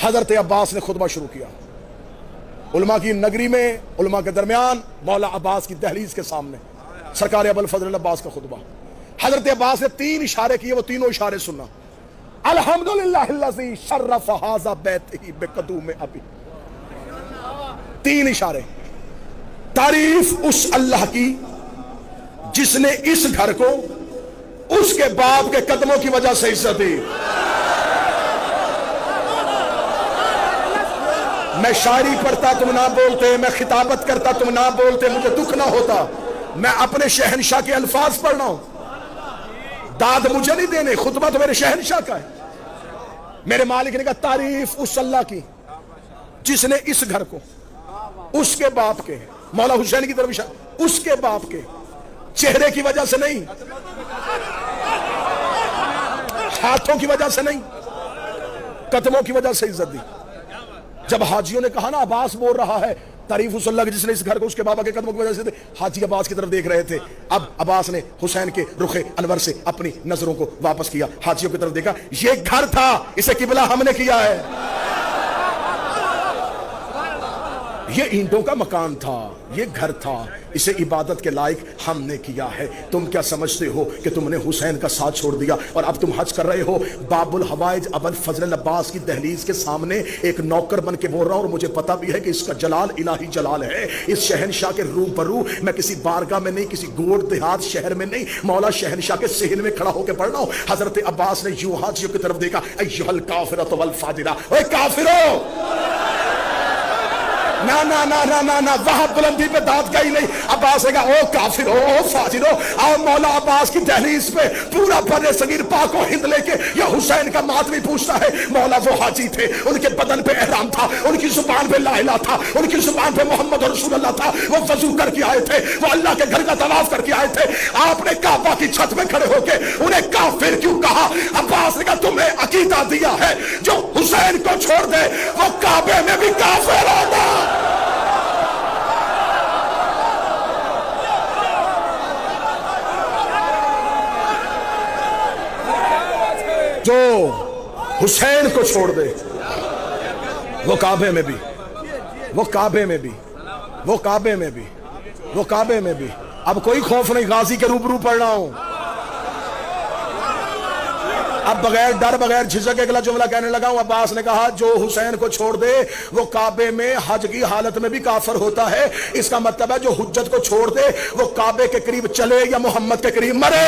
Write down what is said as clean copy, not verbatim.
حضرت عباس نے خطبہ شروع کیا علماء کی نگری میں، علماء کے درمیان، مولا عباس کی دہلیز کے سامنے سرکار ابوالفضل عباس کا خطبہ۔ حضرت عباس نے 3 اشارے کیے، وہ تینوں اشارے سننا۔ الحمدللہ الذی شرف ھذا بیتہ بقدوم ابی، 3 اشارے۔ تعریف اس اللہ کی جس نے اس گھر کو اس کے باپ کے قدموں کی وجہ سے عزت دی۔ میں شاعری پڑھتا تم نہ بولتے، میں خطابت کرتا تم نہ بولتے، مجھے دکھ نہ ہوتا۔ میں اپنے شہنشاہ کے الفاظ پڑھ رہا ہوں، داد مجھے نہیں دینے، خطبہ تو میرے شہنشاہ کا ہے۔ میرے مالک نے کہا تعریف اس اللہ کی جس نے اس گھر کو اس کے باپ کے، مولا حسین کی طرف اشارہ، اس کے باپ کے چہرے کی وجہ سے نہیں، ہاتھوں کی وجہ سے نہیں، قدموں کی وجہ سے عزت دی۔ جب حاجیوں نے کہا نا عباس بول رہا ہے تعریف اس اللہ کی جس نے اس گھر کو اس کے بابا کے قدموں کی وجہ سے، حاجی عباس کی طرف دیکھ رہے تھے۔ اب عباس نے حسین کے رخ انور سے اپنی نظروں کو واپس کیا، حاجیوں کی طرف دیکھا، یہ گھر تھا، اسے قبلہ ہم نے کیا ہے، یہ اینٹوں کا مکان تھا، یہ گھر تھا، اسے عبادت کے لائق ہم نے کیا ہے۔ تم کیا سمجھتے ہو کہ تم نے حسین کا ساتھ چھوڑ دیا اور اب تم حج کر رہے ہو؟ باب الحوائج ابوالفضل عباس کی دہلیز کے سامنے ایک نوکر بن کے بول رہا ہوں، اور مجھے پتا بھی ہے کہ اس کا جلال الہی جلال ہے۔ اس شہنشاہ کے روبرو میں کسی بارگاہ میں نہیں، کسی گوڑ دیہات شہر میں نہیں، مولا شہنشاہ کے صحن میں کھڑا ہو کے پڑھ رہا ہوں۔ حضرت عباس نے یوں حاجیوں کی طرف دیکھا، ایھا الکافرۃ والفاجرہ، اے کافرو، نا نا نا نا نا نا، وہاں بلندی پہ داد گئی نہیں۔ عباس نے کہا او کافر او فاجر ہو، آؤ مولا عباس کی دہلیز پہ پورا بر صغیر پاک و ہند لے کے یہ حسین کا ماتمی پوچھتا ہے۔ مولا وہ حاجی تھے، ان کے بدن پہ احرام تھا، ان کی زبان پہ لا الہ تھا، ان کی زبان پہ محمد رسول اللہ تھا، وہ وضو کر کے آئے تھے، وہ اللہ کے گھر کا طواف کر کے آئے تھے۔ آپ نے کعبہ کی چھت میں کھڑے ہو کے انہیں کافر کیوں کہا؟ عباس نے کہا تمہیں عقیدہ دیا ہے جو حسین کو چھوڑ دے وہ کعبے میں بھی کافر ہوگا۔ جو حسین کو چھوڑ دے وہ کعبے میں بھی، وہ کعبے میں بھی، وہ کعبے میں بھی، وہ کعبے میں بھی۔ اب کوئی خوف نہیں، غازی کے روبرو پڑھ رہا ہوں۔ اب بغیر ڈر بغیر جھجک اگلا جملہ کہنے لگا ہوں۔ عباس نے کہا جو حسین کو چھوڑ دے وہ کعبے میں حج کی حالت میں بھی کافر ہوتا ہے۔ اس کا مطلب ہے جو حجت کو چھوڑ دے وہ کعبے کے قریب چلے یا محمد کے قریب مرے۔